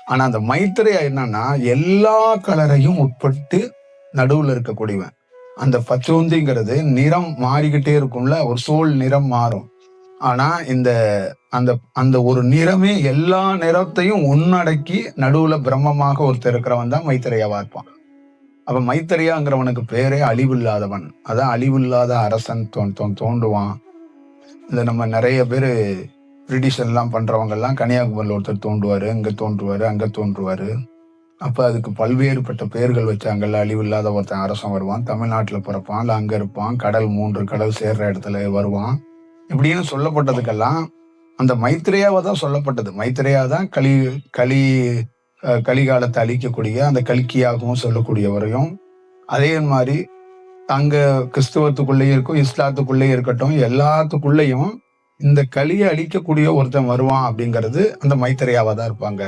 ஆனா அந்த மைத்ரேயா என்னன்னா எல்லா கலரையும் உட்பட்டு நடுவுல இருக்கக்கூடியவன். அந்த பச்சோந்திங்கிறது நிறம் மாறிக்கிட்டே இருக்கும்ல, ஒரு சோல் நிறம் மாறும். ஆனா இந்த அந்த அந்த ஒரு நிறமே எல்லா நிறத்தையும் உள்ளடக்கி நடுவுல பிரம்மமாக ஒருத்தர் இருக்கிறவன் தான் மைத்ரேயாவா இருப்பான். அப்ப மைத்ரேயாங்கிறவனுக்கு பேரே அழிவில்லாதவன். அதான் அழிவில்லாத அரசன் தோன்றுவான். இந்த நம்ம நிறைய பேரு பிரிட்டிஷ் எல்லாம் பண்றவங்க எல்லாம் கன்னியாகுமரியில் ஒருத்தர் தோன்றுவாரு, இங்க தோன்றுவாரு, அங்க தோன்றுவாரு. அப்ப அதுக்கு பல்வேறுபட்ட பெயர்கள் வச்சாங்கல்ல. அழிவில்லாத ஒருத்தன் அரசன் வருவான், தமிழ்நாட்டுல பிறப்பான், இல்ல அங்க இருப்பான், கடல் 3 கடல் சேர்ற இடத்துல வருவான், இப்படின்னு சொல்லப்பட்டதுக்கெல்லாம் அந்த மைத்ரேயாவை தான் சொல்லப்பட்டது. மைத்ரேயா தான் கலிகாலத்தை அழிக்கக்கூடிய அந்த கல்கியாகவும் சொல்லக்கூடியவரையும். அதே மாதிரி அங்க கிறிஸ்துவத்துக்குள்ளேயும் இருக்கும், இஸ்லாத்துக்குள்ளேயும் இருக்கட்டும், எல்லாத்துக்குள்ளேயும் இந்த கலியை அழிக்கக்கூடிய ஒருத்தன் வருவான் அப்படிங்கிறது அந்த மைத்ரேயாவா தான் இருப்பாங்க.